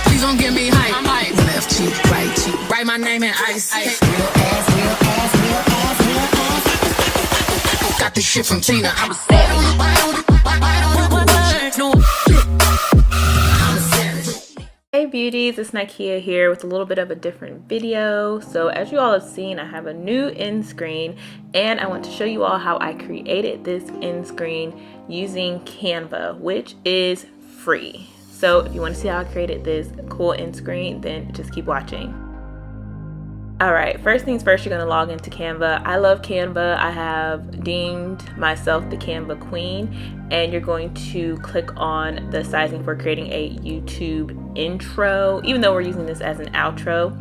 Please don't give me hype. I'm like left cheek, write my name in ice. Real ass, real ass, real ass, real ass. Got this shit from Tina. I'm a savage. Hey beauties, it's Nikea here with a little bit of a different video. So as you all have seen, I have a new end screen and I want to show you all how I created this end screen using Canva, which is free. So if you want to see how I created this cool end screen, then just keep watching. Alright, first things first, you're going to log into Canva. I love Canva. I have deemed myself the Canva queen, and you're going to click on the sizing for creating a YouTube intro, even though we're using this as an outro.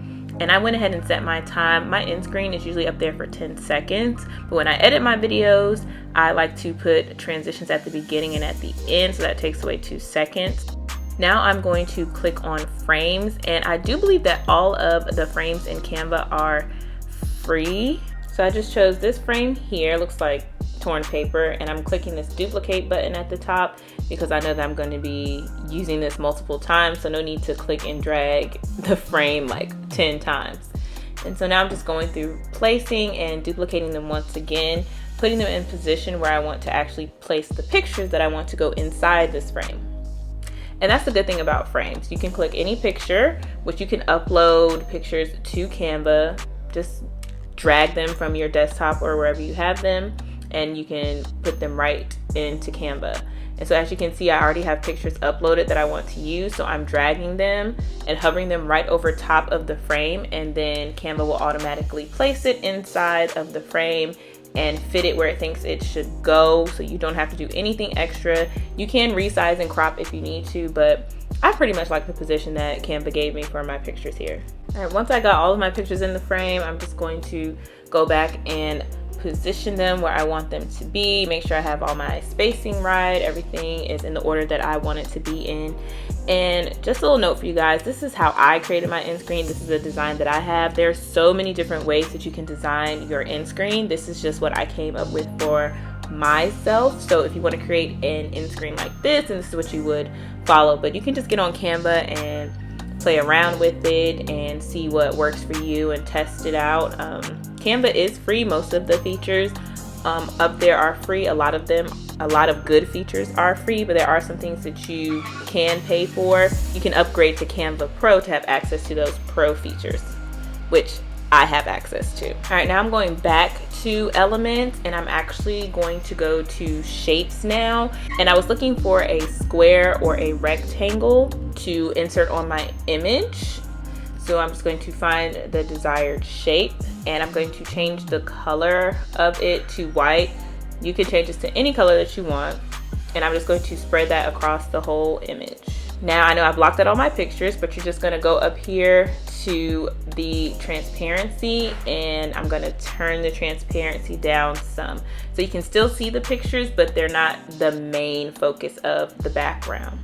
And I went ahead and set my time. My end screen is usually up there for 10 seconds, but when I edit my videos, I like to put transitions at the beginning and at the end, so that takes away 2 seconds. Now I'm going to click on frames, and I do believe that all of the frames in Canva are free. So I just chose this frame here, looks like torn paper, and I'm clicking this duplicate button at the top because I know that I'm going to be using this multiple times, so no need to click and drag the frame like 10 times. And so now I'm just going through placing and duplicating them once again, putting them in position where I want to actually place the pictures that I want to go inside this frame. And that's the good thing about frames. You can click any picture, which you can upload pictures to Canva. Just drag them from your desktop or wherever you have them, and you can put them right into Canva. And so as you can see, I already have pictures uploaded that I want to use. So I'm dragging them and hovering them right over top of the frame, and then Canva will automatically place it inside of the frame and fit it where it thinks it should go, so you don't have to do anything extra. You can resize and crop if you need to, but I pretty much like the position that Canva gave me for my pictures here. All right, once I got all of my pictures in the frame, I'm just going to go back and position them where I want them to be, make sure I have all my spacing right, everything is in the order that I want it to be in. And just a little note for you guys, this is how I created my end screen. This is a design that I have. There's so many different ways that you can design your end screen. This is just what I came up with for myself. So if you want to create an end screen like this, and this is what you would follow, but you can just get on Canva and play around with it and see what works for you and test it out. Canva is free. Most of the features up there are free. A lot of good features are free, but there are some things that you can pay for. You can upgrade to Canva Pro to have access to those pro features, which I have access to. All right, now I'm going back to elements, and I'm actually going to go to shapes now. And I was looking for a square or a rectangle to insert on my image. So I'm just going to find the desired shape, and I'm going to change the color of it to white. You can change this to any color that you want, and I'm just going to spread that across the whole image. Now I know I blocked out all my pictures, but you're just going to go up here to the transparency, and I'm going to turn the transparency down some so you can still see the pictures, but they're not the main focus of the background.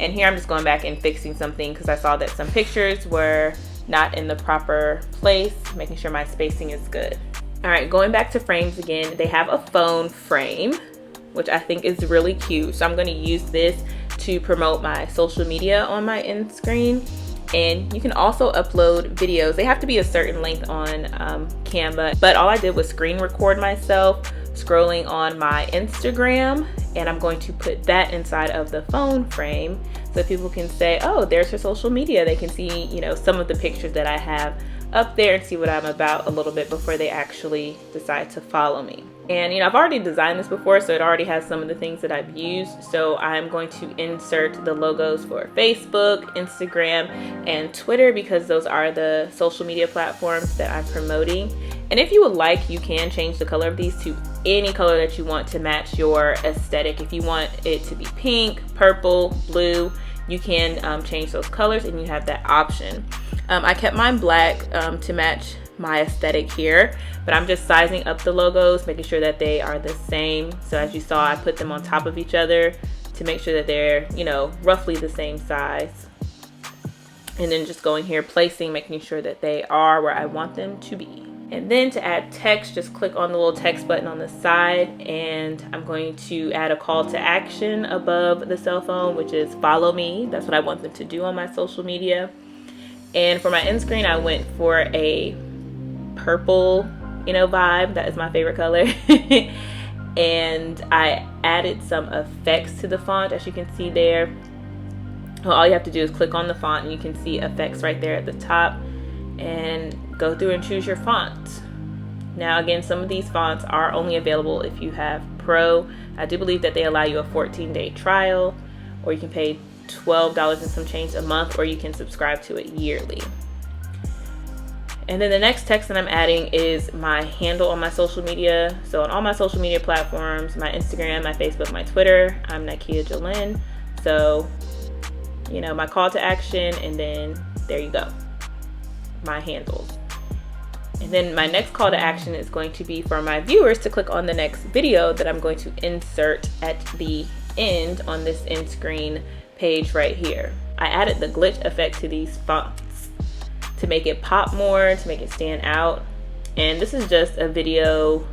And here I'm just going back and fixing something because I saw that some pictures were not in the proper place, making sure my spacing is good. All right, going back to frames again, they have a phone frame, which I think is really cute. So I'm going to use this to promote my social media on my end screen. And you can also upload videos. They have to be a certain length on Canva, but all I did was screen record myself scrolling on my Instagram, and I'm going to put that inside of the phone frame so people can say, oh, there's her social media. They can see, you know, some of the pictures that I have up there and see what I'm about a little bit before they actually decide to follow me. And you know, I've already designed this before, so it already has some of the things that I've used. So I'm going to insert the logos for Facebook, Instagram, and Twitter because those are the social media platforms that I'm promoting. And if you would like, you can change the color of these to any color that you want to match your aesthetic. If you want it to be pink, purple, blue, you can change those colors, and you have that option. I kept mine black to match my aesthetic here, but I'm just sizing up the logos, making sure that they are the same. So as you saw, I put them on top of each other to make sure that they're, you know, roughly the same size. And then just going here, placing, making sure that they are where I want them to be. And then to add text, just click on the little text button on the side, and I'm going to add a call to action above the cell phone, which is follow me. That's what I want them to do on my social media. And for my end screen, I went for a purple, vibe. That is my favorite color. And I added some effects to the font, as you can see there. Well, all you have to do is click on the font and you can see effects right there at the top, and go through and choose your font. Now again, some of these fonts are only available if you have Pro. I do believe that they allow you a 14-day trial, or you can pay $12 and some change a month, or you can subscribe to it yearly. And then the next text that I'm adding is my handle on my social media. So on all my social media platforms, my Instagram, my Facebook, my Twitter, I'm Nikea JaLynn. So, my call to action, and then there you go, my handles. And then my next call to action is going to be for my viewers to click on the next video that I'm going to insert at the end on this end screen page right here. I added the glitch effect to these fonts to make it pop more, to make it stand out. And this is just a video,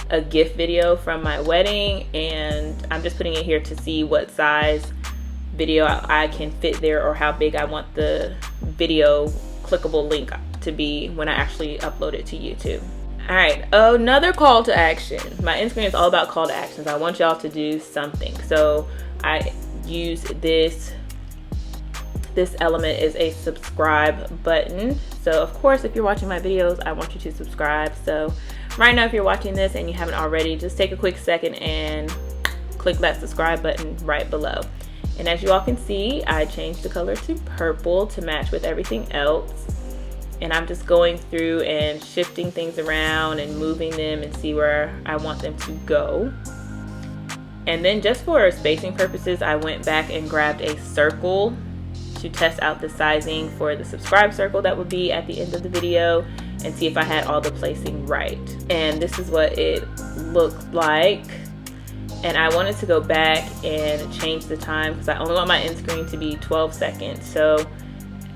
a GIF video from my wedding, and I'm just putting it here to see what size video I can fit there, or how big I want the video clickable link to be when I actually upload it to YouTube. All right, another call to action. My end screen is all about call to actions. I want y'all to do something. So I use this element is a subscribe button. So of course, if you're watching my videos, I want you to subscribe. So right now, if you're watching this and you haven't already, just take a quick second and click that subscribe button right below. And as you all can see, I changed the color to purple to match with everything else. And I'm just going through and shifting things around and moving them and see where I want them to go. And then just for spacing purposes, I went back and grabbed a circle to test out the sizing for the subscribe circle that would be at the end of the video, and see if I had all the placing right. And this is what it looked like. And I wanted to go back and change the time because I only want my end screen to be 12 seconds. So,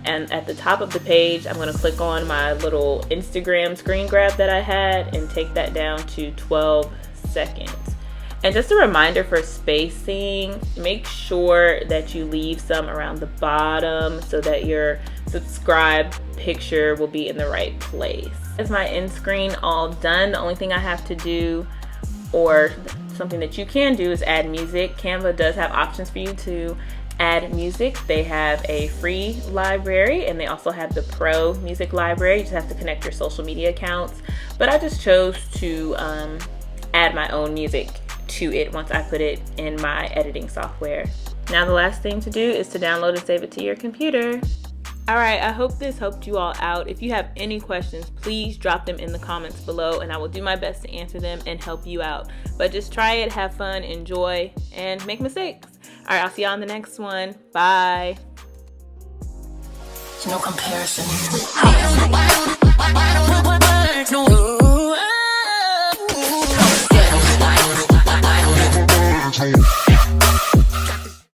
and at the top of the page, I'm going to click on my little Instagram screen grab that I had and take that down to 12 seconds. And just a reminder for spacing, make sure that you leave some around the bottom so that your subscribe picture will be in the right place. That's my end screen all done. The only thing I have to do, or something that you can do, is add music. Canva does have options for you to add music. They have a free library, and they also have the pro music library. You just have to connect your social media accounts. But I just chose to add my own music to it once I put it in my editing software. Now the last thing to do is to download and save it to your computer. All right, I hope this helped you all out. If you have any questions, please drop them in the comments below, and I will do my best to answer them and help you out. But just try it, have fun, enjoy, and make mistakes. All right, I'll see y'all on the next one. Bye. No comparison.